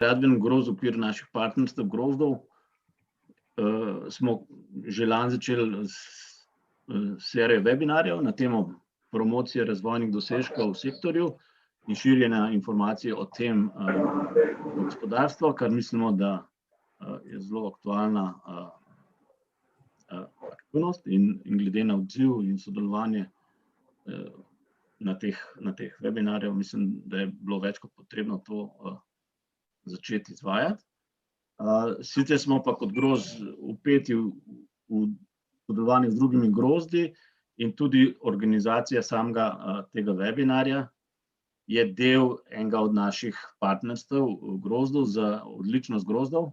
gradbeni grozd v okviru naših partnerstev grozdov smo že lani začeli serijo webinarjev na temo promocije razvojnih dosežkov v sektorju in širjenja informacij o tem gospodarstvu, kar mislimo, da je zelo aktualna aktivnost in glede na odziv in sodelovanje na teh webinarjev, mislim, da je bilo več kot potrebno to začeti izvajati. Sicer smo pa kot grozd vpeti v sodelovanje z drugimi grozdi in tudi organizacija samega tega webinarja je del enega od naših partnerstev grozdov za odličnost grozdov.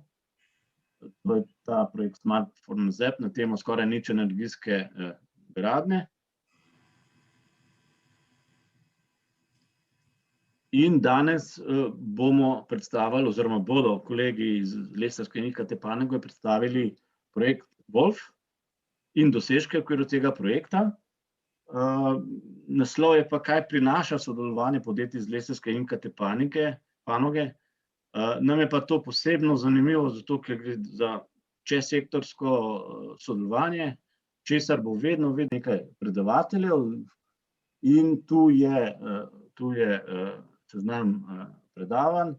To je ta projekt Smart Farm ZEP na temo skoraj nič energijske gradnje. In danes bomo predstavili, oziroma bodo kolegi iz Lesarske in IKT panoge predstavili projekt Wolf in dosežke v okviru tega projekta. Naslov je pa, kaj prinaša sodelovanje podjetij iz Lesarske in IKT panoge. Nam je pa to posebno zanimivo, zato ker gre za čezsektorsko sodelovanje, česar bo vedno nekaj predavateljev in tu je seznam predavanj.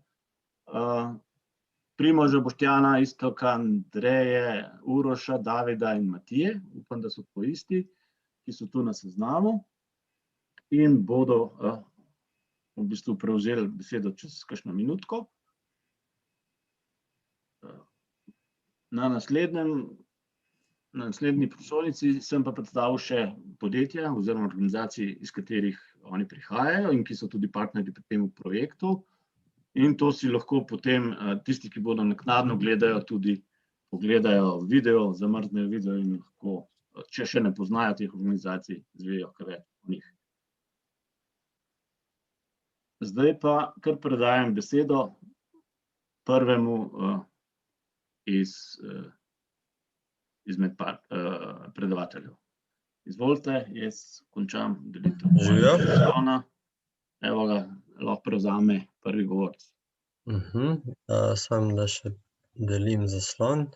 Primoža, Boštjana, Iztoka, Andreje, Uroša, Davida in Matije, upam, da so to isti, ki so tu na seznamu in bodo v bistvu prevzeli besedo čez kakšno minutko. Na naslednji prosojnici sem pa predstavil še podjetja oziroma organizacij, iz katerih oni prihajajo in ki so tudi partnerji pri tem projektu. In to si lahko potem tisti, ki bodo naknadno gledajo, tudi pogledajo video, zamrznejo video in lahko, če še ne poznajo teh organizacij, izvejo kaj več o njih. Zdaj pa kar predajam besedo prvemu izmed predavateljev. Izvolite, jaz končam delitev. Evo ga, lahko prevzame prvi govorec. Samo da še delim zaslon.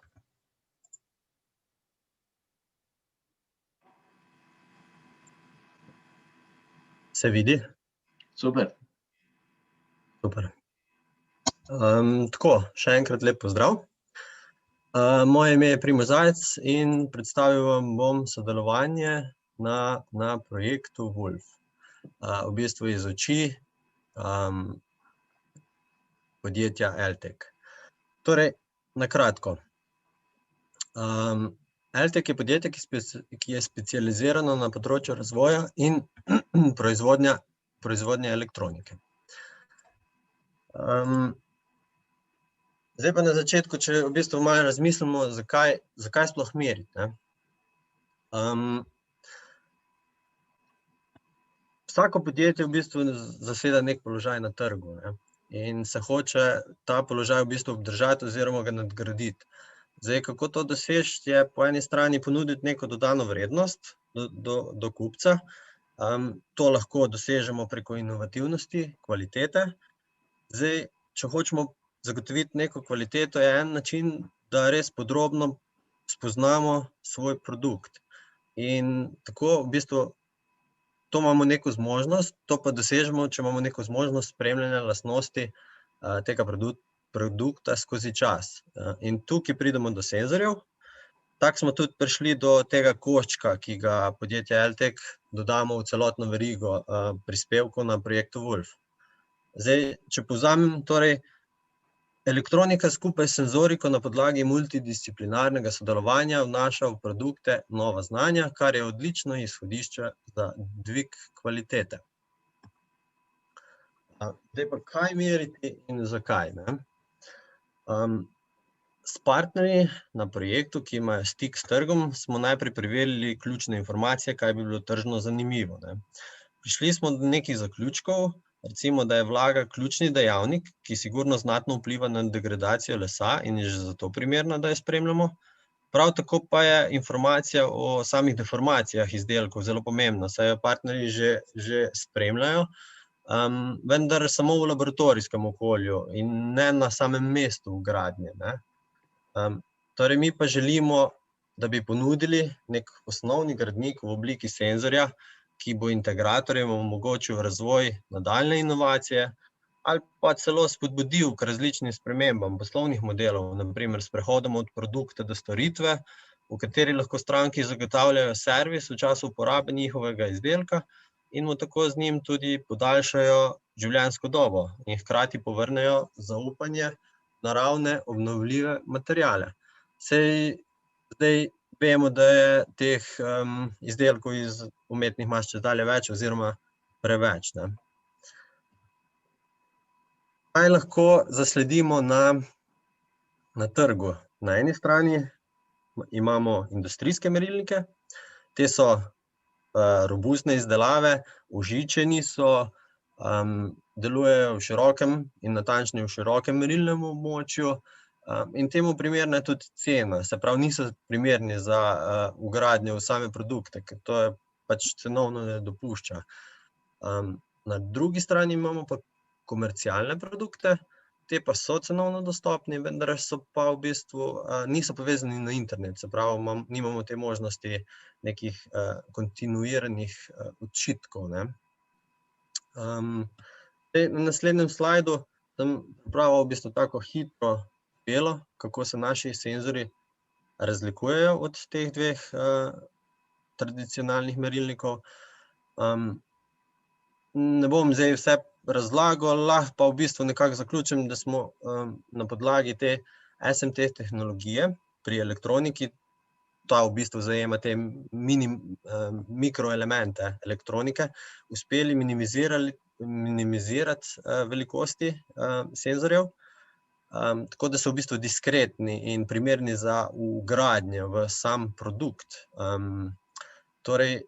Se vidi? Super. Super. Tako, še enkrat lep pozdrav. Moje ime je Primož Zajec in predstavil vam bom sodelovanje na projektu Wolf. V bistvu iz oči podjetja Eltek. Torej, na kratko. Eltek je podjetje, ki je specializirano na področju razvoja in proizvodnje elektronike. Zdaj pa na začetku, če v bistvu malo razmislimo, zakaj sploh meriti. Vsako podjetje v bistvu zaseda nek položaj na trgu in se hoče ta položaj v bistvu obdržati oziroma ga nadgraditi. Zdaj, kako to doseči, je po eni strani ponuditi neko dodano vrednost do kupca. To lahko dosežemo preko inovativnosti, kvalitete. Zdaj, če hočemo zagotoviti neko kvaliteto, je en način, da res podrobno spoznamo svoj produkt. In tako v bistvu to imamo neko zmožnost, to pa dosežemo, če imamo neko zmožnost spremljanja lastnosti tega produkta skozi čas. In tukaj pridemo do senzorjev. Tako smo tudi prišli do tega koščka, ki ga podjetje Eltek dodamo v celotno verigo prispevkov na projektu Wolf. Zdaj, če povzamem, torej, elektronika skupaj s senzoriko na podlagi multidisciplinarnega sodelovanja vnaša v produkte nova znanja, kar je odlično izhodišče za dvig kvalitete. Zdaj pa, kaj meriti in zakaj? S partnerji na projektu, ki imajo stik s trgom, smo najprej preverili ključne informacije, kaj bi bilo tržno zanimivo. Prišli smo do nekih zaključkov, recimo, da je vlaga ključni dejavnik, ki sigurno znatno vpliva na degradacijo lesa in je že zato primerno, da jo spremljamo. Prav tako pa je informacija o samih deformacijah izdelkov zelo pomembna, saj jo partnerji že spremljajo vendar samo v laboratorijskem okolju in ne na samem mestu vgradnje, ne. Torej mi pa želimo, da bi ponudili nek osnovni gradnik v obliki senzorja, ki bo integratorjem omogočil razvoj nadaljnje inovacije ali pa celo spodbudil k različnim spremembam poslovnih modelov, na primer s prehodom od produkta do storitve, v kateri lahko stranki zagotavljajo servis v času uporabe njihovega izdelka in mu tako z njim tudi podaljšajo življenjsko dobo in hkrati povrnejo zaupanje v naravne obnovljive materiale. Saj zdaj vemo, da je teh izdelkov iz umetnih mas čedalje več oziroma preveč, ne. Kaj lahko zasledimo na trgu? Na eni strani imamo industrijske merilnike, te so robustne izdelave, užičeni so, delujejo v širokem in natančneje v širokem merilnem območju, in temu primerna je tudi cena, se pravi, niso primerni za vgradnjo v same produkte, ker to je pač cenovno ne dopušča. Na drugi strani imamo pa komercialne produkte, te pa so cenovno dostopni, vendar so pa v bistvu niso povezani na internet, se pravi, nimamo te možnosti nekih kontinuiranih očitkov, ne. Zdaj na naslednjem slajdu sem pripravil v bistvu tako hitro tabelo, kako se naši senzorji razlikujejo od teh dveh tradicionalnih merilnikov. Ne bom zdaj vse razlagal, lahko pa v bistvu nekako zaključim, da smo na podlagi te SMT tehnologije pri elektroniki, ta v bistvu zajema te mikroelemente elektronike, uspeli minimizirati velikosti senzorjev, tako da so v bistvu diskretni in primerni za vgradnjo v sam produkt. Torej,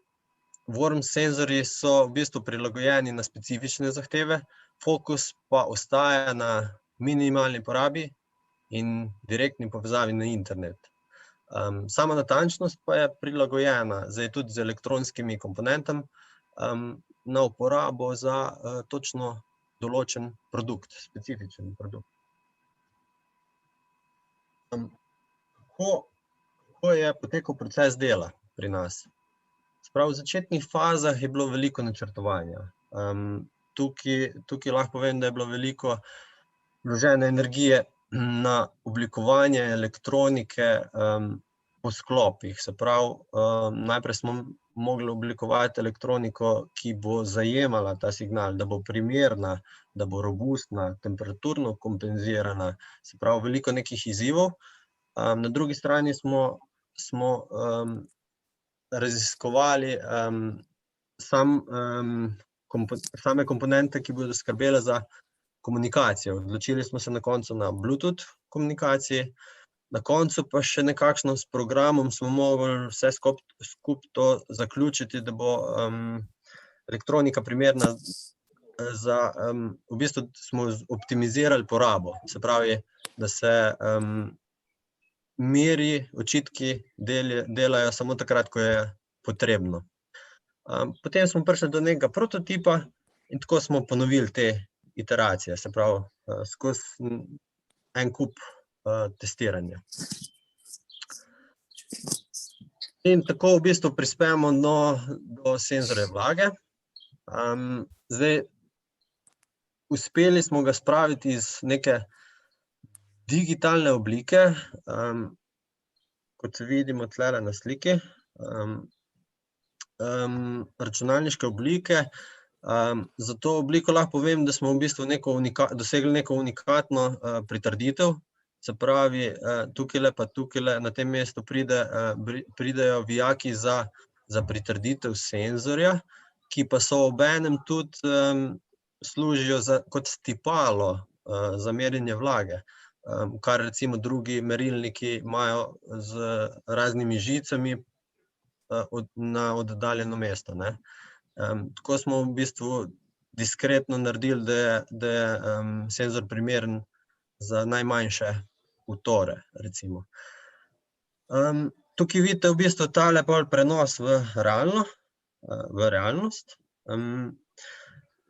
Worms senzorji so v bistvu prilagojeni na specifične zahteve, fokus pa ostaja na minimalni porabi in direktni povezavi na internet. Sama natančnost pa je prilagojena zdaj tudi z elektronskimi komponentami na uporabo za točno določen produkt, specifičen produkt. Kako je potekal proces dela pri nas? Prav v začetnih fazah je bilo veliko načrtovanja. Tukaj lahko povem, da je bilo veliko vložene energije na oblikovanje elektronike po sklopih. Se pravi, najprej smo mogli oblikovati elektroniko, ki bo zajemala ta signal, da bo primerna, da bo robustna, temperaturno kompenzirana, se pravi, veliko nekih izzivov. Na drugi strani smo raziskovali same komponente, ki bodo skrbele za komunikacijo. Odločili smo se na koncu na Bluetooth komunikaciji, na koncu pa še nekakšno s programom smo mogli vse skupaj to zaključiti, da bo elektronika primerna za, v bistvu smo optimizirali porabo, se pravi, da se meri, očitki delajo samo takrat, ko je potrebno. Potem smo prišli do nekega prototipa in tako smo ponovili te iteracije, se pravi, skozi en kup testiranja. In tako v bistvu prispemo do senzorja vlage. Zdaj, uspeli smo ga spraviti iz neke digitalne oblike, kot vidimo tlele na sliki, računalniške oblike. Za to obliko lahko povem, da smo v bistvu dosegli neko unikatno pritrditev, se pravi, tukajle pa tukajle na tem mestu pridejo vijaki za pritrditev senzorja, ki pa so obenem tudi služijo kot stipalo za merjenje vlage, kar recimo drugi merilniki imajo z raznimi žicami na oddaljeno mesto, ne. Tako smo v bistvu diskretno naredili, da je senzor primeren za najmanjše utore, recimo. Tukaj vidite v bistvu tale pol prenos v realnost.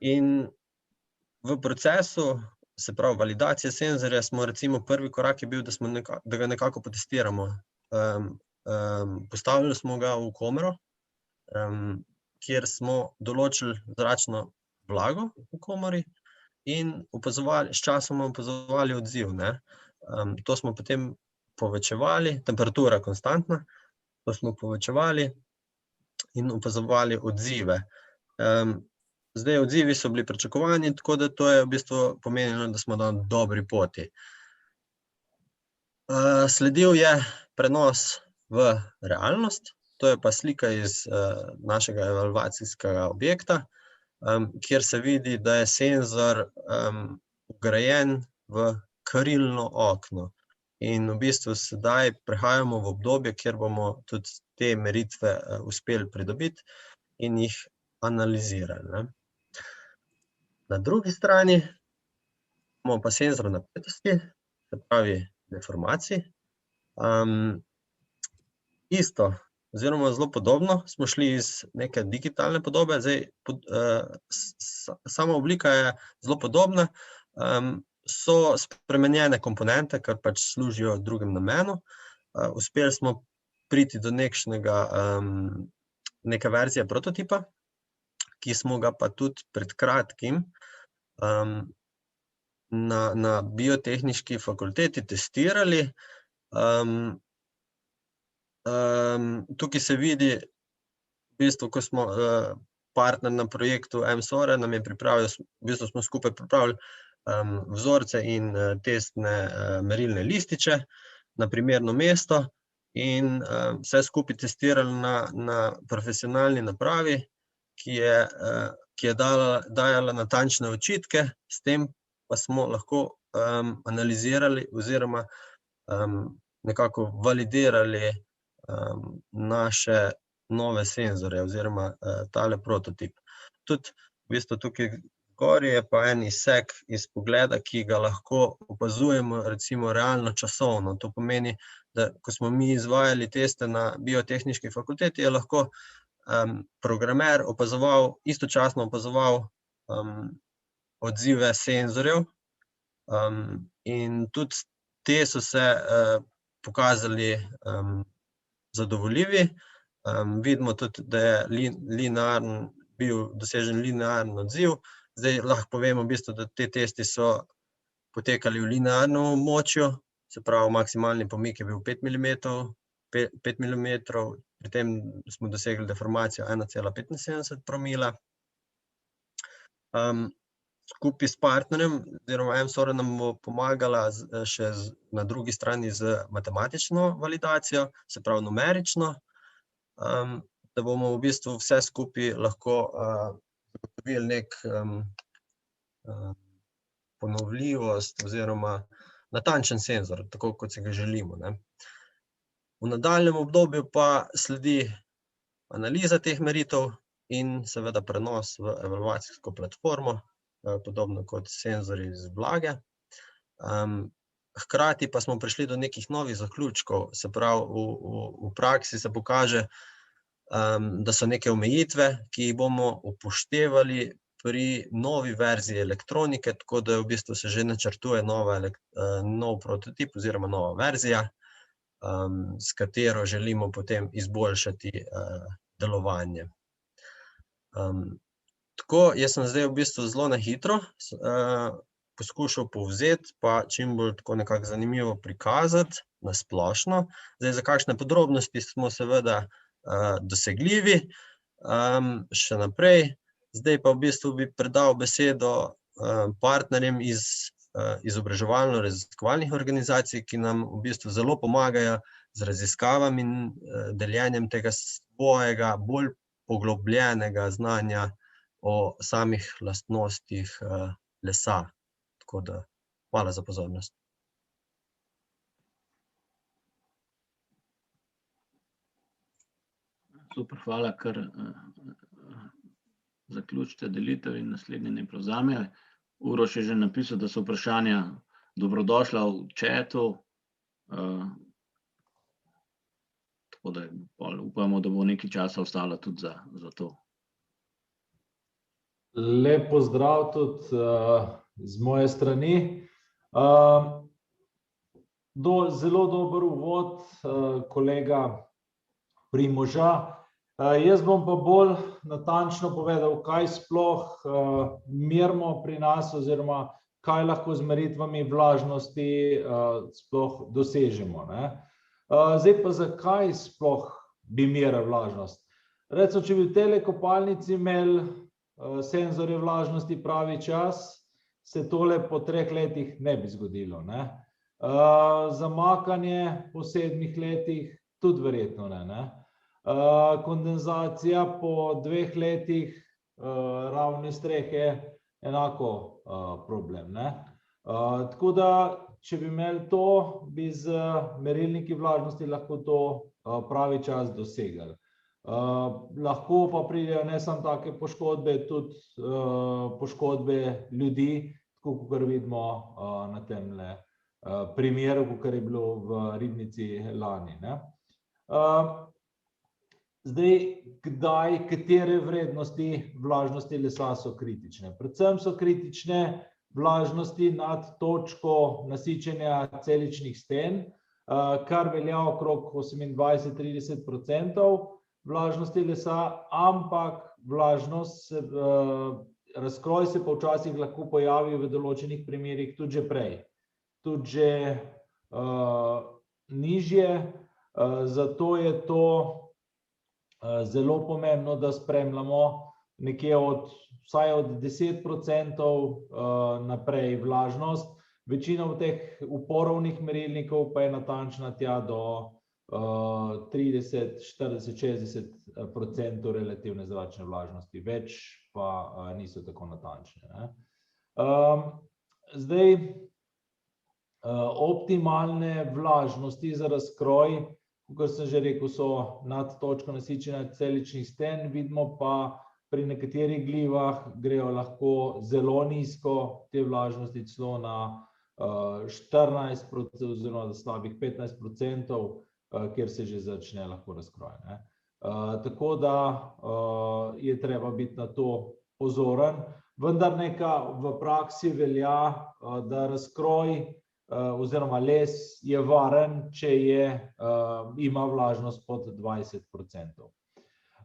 In v procesu, se pravi validacije senzorja, smo recimo prvi korak je bil, da ga nekako potestiramo. Postavili smo ga v komero, kjer smo določili zračno vlago v komori in s časoma opazovali odziv, ne. To smo potem povečevali, temperatura konstantna, to smo povečevali in opazovali odzive. Zdaj, odzivi so bili pričakovani, tako da to je v bistvu pomenilo, da smo na dobri poti. Sledil je prenos v realnost, to je pa slika iz našega evalvacijskega objekta, kjer se vidi, da je senzor vgrajen v karilno okno. In v bistvu sedaj prehajamo v obdobje, kjer bomo tudi te meritve uspeli pridobiti in jih analizirali, ne. Na drugi strani imamo pa senzor napetosti, se pravi deformacij. Isto oziroma zelo podobno smo šli iz neke digitalne podobe, zdaj sama oblika je zelo podobna, so spremenjene komponente, ker pač služijo drugemu namenu. Uspeli smo priti do neke verzije prototipa, ki smo ga pa tudi pred kratkim na Biotehniški fakulteti testirali. Tukaj se vidi, v bistvu, ko smo partner na projektu MSORE, nam je pripravil, v bistvu smo skupaj pripravili vzorce in testne merilne lističe na primerno mesto in vse skupaj testirali na profesionalni napravi, ki je dajala natančne očitke, s tem pa smo lahko analizirali oziroma nekako validirali naše nove senzorje oziroma tale prototip. Tudi v bistvu tukaj gori je pa en izsek iz pogleda, ki ga lahko opazujemo recimo realno časovno. To pomeni, da ko smo mi izvajali teste na Biotehniški fakulteti, je lahko programer istočasno opazoval odzive senzorjev in tudi te so se pokazali zadovoljivi. Vidimo tudi, da je bil dosežen linearen odziv. Zdaj lahko povemo v bistvu, da te testi so potekali v linearnem območju, se pravi maksimalni pomik je bil 5 milimetrov, pri tem smo dosegli deformacijo 1,75 promila. Skupaj s partnerjem oziroma MSORE nam bo pomagala še na drugi strani z matematično validacijo, se pravi numerično, da bomo v bistvu vse skupaj lahko zagotovili ponovljivost oziroma natančen senzor, tako kot si ga želimo, ne. V nadaljnjem obdobju pa sledi analiza teh meritev in seveda prenos v evalvacijsko platformo, podobno kot senzorji iz vlage. Hkrati pa smo prišli do nekih novih zaključkov, se pravi, v praksi se pokaže, da so neke omejitve, ki jih bomo upoštevali pri novi verziji elektronike, tako da v bistvu se že načrtuje nov prototip oziroma nova verzija, s katero želimo potem izboljšati delovanje. Tako, jaz sem zdaj v bistvu zelo na hitro poskušal povzeti pa čim bolj tako nekako zanimivo prikazati na splošno. Zdaj, za kakšne podrobnosti smo seveda dosegljivi še naprej. Zdaj pa v bistvu bi predal besedo partnerjem iz izobraževalno-raziskovalnih organizacij, ki nam v bistvu zelo pomagajo z raziskavami in deljenjem tega svojega bolj poglobljenega znanja o samih lastnostih lesa. Tako da, hvala za pozornost. Super, hvala, kar zaključite delitev in naslednji naj prevzame. Uroš je že napisal, da so vprašanja dobrodošla v chatu. Tako da upamo, da bo nekaj časa ostalo tudi za to. Lep pozdrav tudi z moje strani. Zelo dober uvod kolega Primoža. Jaz bom pa bolj natančno povedal, kaj sploh merimo pri nas oziroma kaj lahko z meritvami vlažnosti sploh dosežemo. Zdaj pa zakaj sploh bi merili vlažnost? Recimo, če bi v tej kopalnici imeli senzorje vlažnosti pravi čas, se tole po 3 letih ne bi zgodilo. Zamakanje po 7 letih tudi verjetno ne. Kondenzacija po 2 letih ravne strehe enako problem. Tako da, če bi imeli to, bi z merilniki vlažnosti lahko to pravi čas dosegli. Lahko pa pridejo ne samo take poškodbe, tudi poškodbe ljudi, tako kot vidimo na temle primeru, kakor je bilo v Ribnici lani. Zdaj, kdaj, katere vrednosti vlažnosti lesa so kritične? Predvsem so kritične vlažnosti nad točko nasičenja celičnih sten, kar velja okrog 28–30% vlažnosti lesa, ampak vlažnost, razkroj se pa včasih lahko pojavi v določenih primerih tudi že prej. Tudi že nižje, zato je to zelo pomembno, da spremljamo nekje vsaj od 10% naprej vlažnost. Večina teh uporovnih merilnikov pa je natančna tja do 30, 40, 60% relativne zračne vlažnosti, več pa niso tako natančne. Zdaj, optimalne vlažnosti za razkroj, kot sem že rekel, so nad točko nasičenja celičnih sten, vidimo pa pri nekaterih glivah grejo lahko zelo nizko te vlažnosti, celo na 14% oziroma slabih 15%, kjer se že začne lahko razkroj. Tako da je treba biti na to pozoren, vendar v praksi velja, da razkroj oziroma les je varen, če ima vlažnost pod 20%.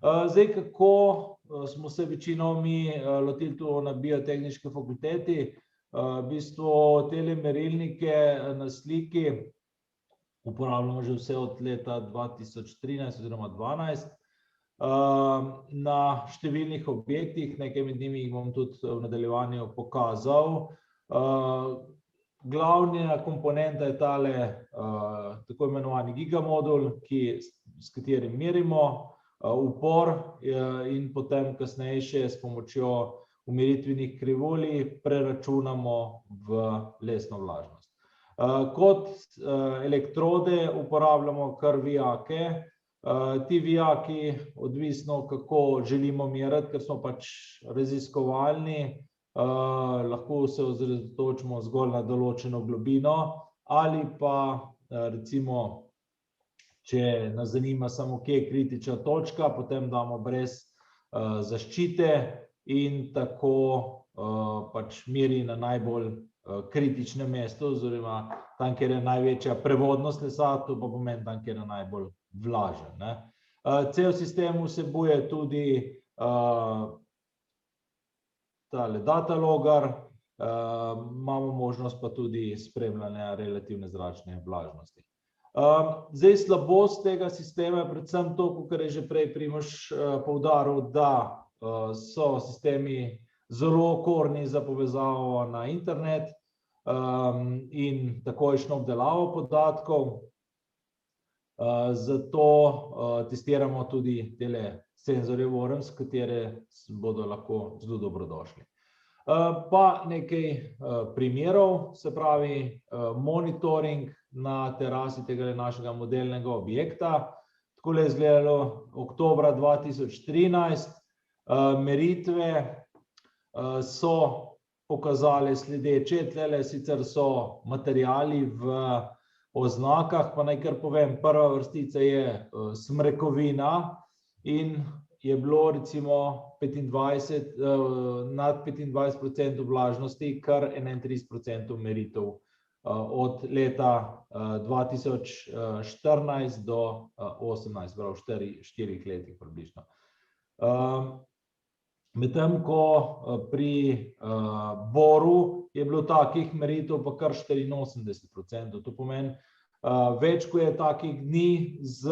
Zdaj, kako smo se večino mi lotili tu na biotehniški fakulteti, v bistvu tele merilnike na sliki uporabljamo že vse od leta 2013 oziroma 2012 na številnih objektih, nekaj med njimi jih bom tudi v nadaljevanju pokazal. Glavna komponenta je tale tako imenovani gigamodul, s katerim merimo upor in potem kasneje še s pomočjo umeritvenih krivulj preračunamo v lesno vlažnost. Kot elektrode uporabljamo kar vijake. Ti vijaki, odvisno kako želimo meriti, ker smo pač raziskovalni, lahko se osredotočimo zgolj na določeno globino ali pa recimo, če nas zanima samo, kje je kritična točka, potem damo brez zaščite in tako pač meri na najbolj kritičnem mestu oziroma tam, kjer je največja prevodnost lesa, to pa pomeni tam, kjer je najbolj vlažen. Cel sistem vsebuje tudi tale datalogar, imamo možnost pa tudi spremljanja relativne zračne vlažnosti. Zdaj, slabost tega sistema je predvsem to, kakor je že prej Primož poudaril, da so sistemi zelo okorni za povezavo na internet in takojšnjo obdelavo podatkov. Zato testiramo tudi tele senzorje Worms, katere bodo lahko zelo dobrodošli. Pa nekaj primerov, se pravi monitoring na terasi tega našega modelnega objekta. Takole je izgledalo oktobra 2013. Meritve so pokazale sledeče, tlele sicer so materiali v oznakah, pa naj kar povem, prva vrstica je smrekovina in je bilo recimo nad 25% vlažnosti, kar 31% meritev od leta 2014 do 2018, prav v 4 letih približno. Medtem ko pri boru je bilo takih meritev pa kar 84%. To pomeni, več ko je takih dni z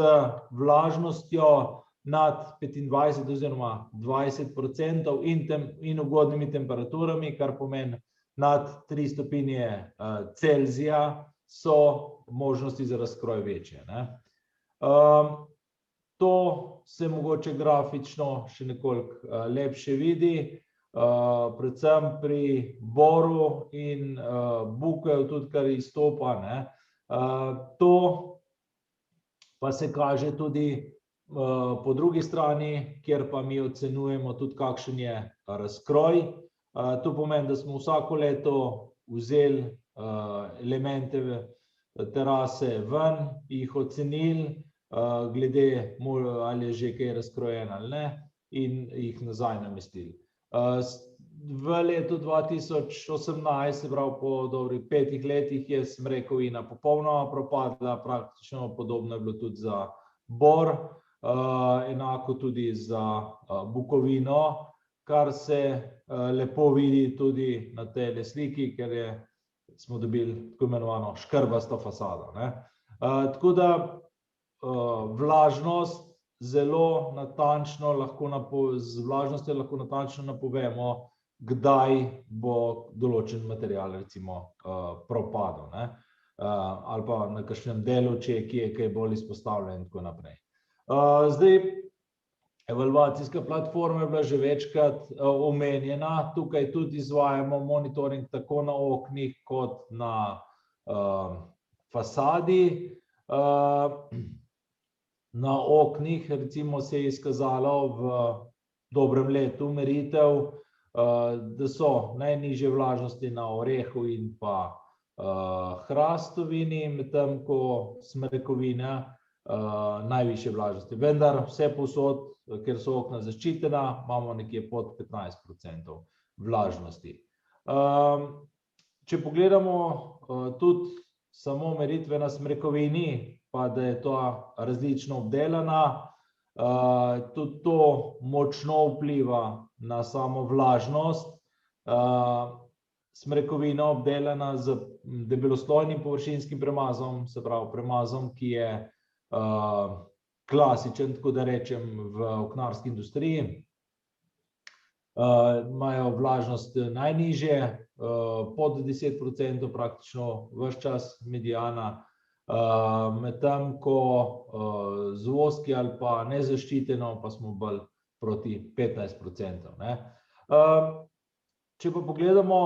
vlažnostjo nad 25 oziroma 20% in ugodnimi temperaturami, kar pomeni nad 3 stopinje Celzija, so možnosti za razkroj večje. To se mogoče grafično še nekoliko lepše vidi, predvsem pri boru in buku tudi kar izstopa. To pa se kaže tudi po drugi strani, kjer pa mi ocenjujemo tudi, kakšen je razkroj. To pomeni, da smo vsako leto vzeli elemente terase ven, jih ocenili, glede ali je že kaj razkrojen ali ne, in jih nazaj namestili. V letu 2018, se pravi po dobrih 5 letih, je smrekovina popolnoma propadla, praktično podobno je bilo tudi za bor, enako tudi za bukovino, kar se lepo vidi tudi na tej sliki, ker smo dobili tako imenovano škrbasto fasado. Tako da vlažnost zelo natančno z vlažnostjo lahko natančno napovemo, kdaj bo določen material recimo propadel, ali pa na kakšnem delu, če je kaj bolj izpostavljen in tako naprej. Zdaj, evalvacijska platforma je bila že večkrat omenjena. Tukaj tudi izvajamo monitoring tako na oknih kot na fasadi. Na oknih recimo se je izkazalo v dobrem letu meritev, da so najnižje vlažnosti na orehu in pa hrastovini, medtem ko smrekovina najvišje vlažnosti. Vendar vse povsod, ker so okna zaščitena, imamo nekje pod 15% vlažnosti. Če pogledamo tudi samo meritve na smrekovini, pa da je ta različno obdelana, tudi to močno vpliva na samo vlažnost. Smrekovina obdelana z debeloslojnim površinskim premazom, se pravi premazom, ki je klasičen, tako da rečem, v oknarski industriji. Imajo vlažnost najnižje, pod 10%, praktično ves čas mediana, medtem ko z voski ali pa nezaščiteno pa smo bolj proti 15%. Če pa pogledamo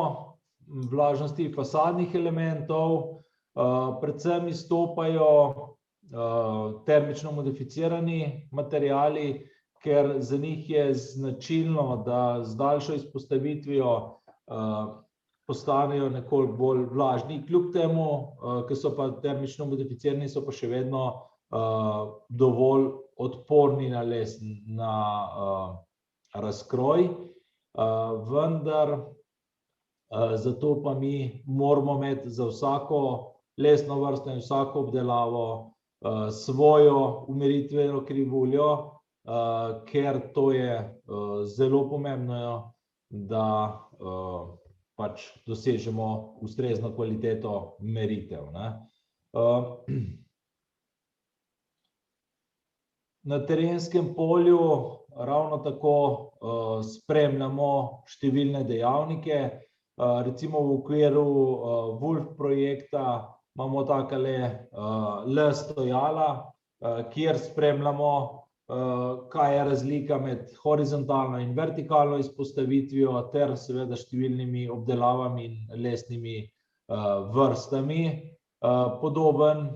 vlažnosti fasadnih elementov, predvsem izstopajo termično modificirani materiali, ker za njih je značilno, da z daljšo izpostavitvijo postanejo nekoliko bolj vlažni. Kljub temu, ker so pa termično modificirani, so pa še vedno dovolj odporni na razkroj, vendar zato pa mi moramo imeti za vsako lesno vrsto in vsako obdelavo svojo umeritveno krivuljo, ker to je zelo pomembno, da pač dosežemo ustrezno kvaliteto meritev. Na terenskem polju ravno tako spremljamo številne dejavnike. Recimo v okviru WULF projekta imamo takale L-stojala, kjer spremljamo, kaj je razlika med horizontalno in vertikalno izpostavitvijo ter seveda številnimi obdelavami in lesnimi vrstami. Podoben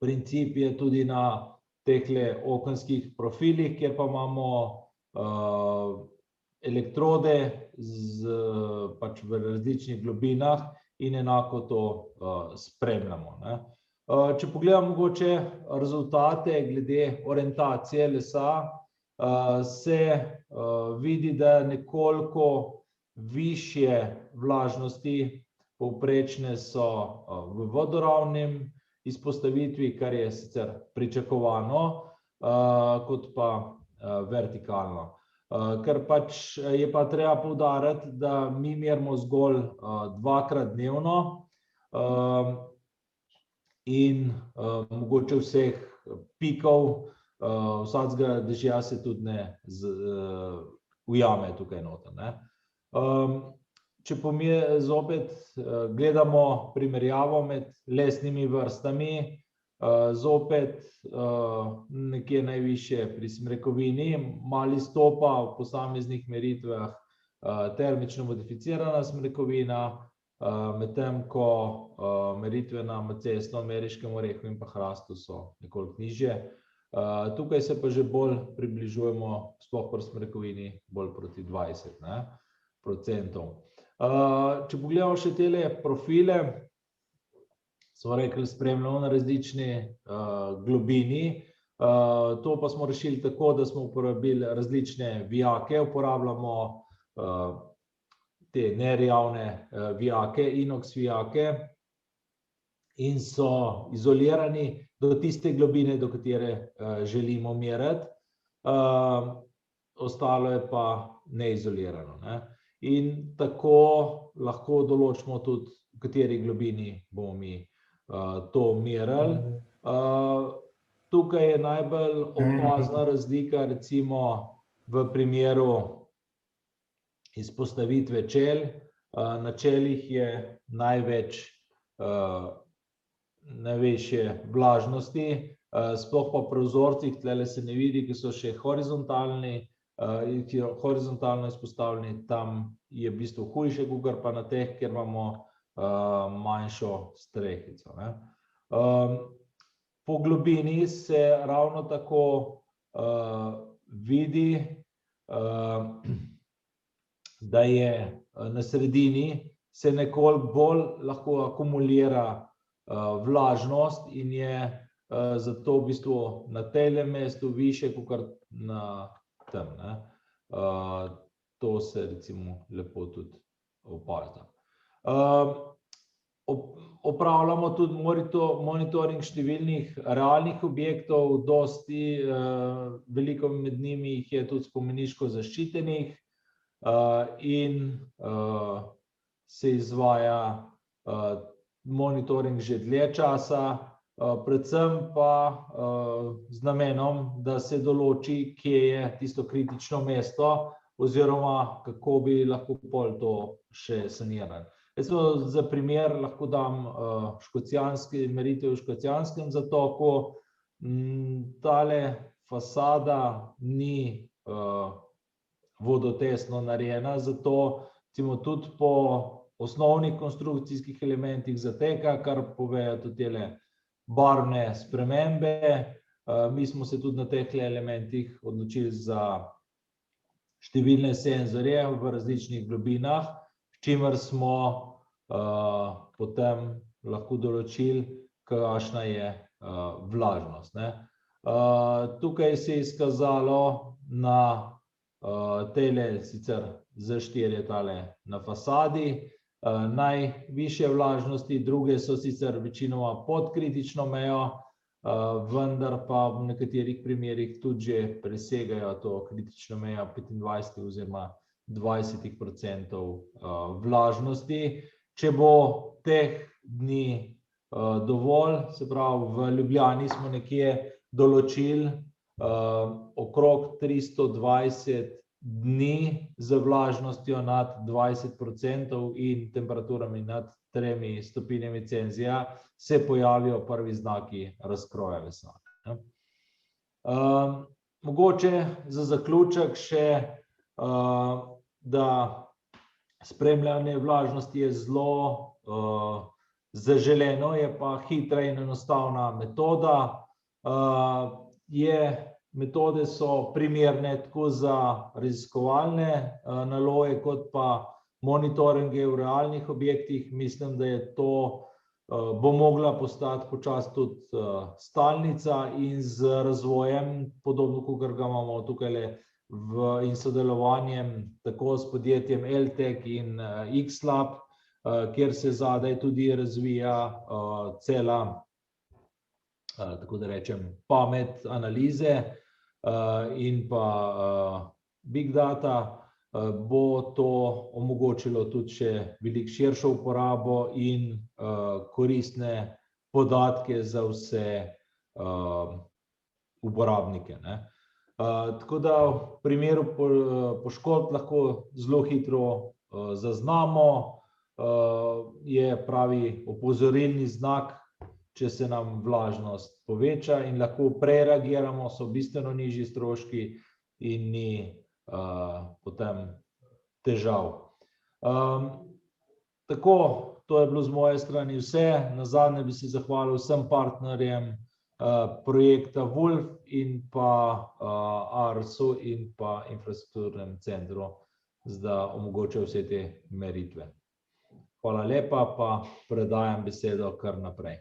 princip je tudi na tehle okenskih profilih, kjer pa imamo elektrode pač v različnih globinah in enako to spremljamo. Če pogledamo mogoče rezultate glede orientacije lesa, se vidi, da nekoliko višje vlažnosti povprečne so v vodoravnem izpostavitvi, kar je sicer pričakovano, kot pa vertikalno. Ker pač je pa treba poudariti, da mi merimo zgolj dvakrat dnevno in mogoče vseh pikov, vsakega dežja se tudi ne ujame tukaj noter, ne. Če zopet gledamo primerjavo med lesnimi vrstami, zopet nekje najvišje pri smrekovini, malo izstopa v posameznih meritvah termično modificirana smrekovina, medtem ko meritve na macesno, ameriškem orehu in pa hrastu so nekoliko nižje. Tukaj se pa že bolj približujemo, sploh pri smrekovini, bolj proti 20%. Če pogledamo še tele profile, smo rekli, spremljamo na različni globini. To pa smo rešili tako, da smo uporabili različne vijake, uporabljamo te nerjavne vijake, inox vijake, in so izolirani do tiste globine, do katere želimo meriti. Ostalo je pa neizolirano, ne. In tako lahko določimo tudi, v kateri globini bomo mi to merili. Tukaj je najbolj opazna razlika recimo v primeru izpostavitve čel. Na čelih je največje vlažnosti, sploh pa pri vzorcih, tlele se ne vidi, ki so še horizontalno izpostavljeni, tam je v bistvu hujše, kakor pa na teh, kjer imamo manjšo strehico, ne. Po globini se ravno tako vidi, da je na sredini se nekoliko bolj lahko akumulira vlažnost in je zato v bistvu na tem mestu višje kakor na tem, ne. To se recimo lepo tudi opaža. Opravljamo tudi monitoring številnih realnih objektov, dosti veliko med njimi jih je tudi spomeniško zaščitenih in se izvaja monitoring že dlje časa, predvsem pa z namenom, da se določi, kje je tisto kritično mesto oziroma kako bi lahko pol to še sanirali. Za primer lahko dam meritev v Škocjanskem zatoku. Tale fasada ni vodotesno narejena, zato recimo tudi po osnovnih konstrukcijskih elementih zateka, kar povejo tudi tele barvne spremembe. Mi smo se tudi na teh elementih odločili za številne senzorje v različnih globinah, s čimer smo potem lahko določili, kakšna je vlažnost, ne. Tukaj se je izkazalo na tele sicer Z4 tale na fasadi najvišje vlažnosti, druge so sicer večinoma pod kritično mejo, vendar pa v nekaterih primerih tudi že presegajo to kritično mejo 25 oziroma 20% vlažnosti. Če bo teh dni dovolj, se pravi, v Ljubljani smo nekje določili okrog 320 dni z vlažnostjo nad 20% in temperaturami nad 3 stopinjami Celzija, se pojavijo prvi znaki razkroja lesa. Mogoče za zaključek še, da spremljanje vlažnosti je zelo zaželeno, je pa hitra in enostavna metoda. Metode so primerne tako za raziskovalne naloge kot pa monitoringe v realnih objektih. Mislim, da je to bo mogla postati počasi tudi stalnica in z razvojem, podobno kot ga imamo tukaj in sodelovanjem tako s podjetjem LTEC in X-Lab, kjer se zadaj tudi razvija cela, tako da rečem, pamet analize in pa big data, bo to omogočilo tudi še veliko širšo uporabo in koristne podatke za vse uporabnike. Tako da v primeru poškodb lahko zelo hitro zaznamo, je pravi opozorilni znak, če se nam vlažnost poveča in lahko prej reagiramo, so bistveno nižji stroški in ni potem težav. Tako, to je bilo z moje strani vse. Nazadnje bi se zahvalil vsem partnerjem projekta Wolf in pa ARSU in pa infrastrukturnem centru, da omogočajo vse te meritve. Hvala lepa, pa predajam besedo kar naprej.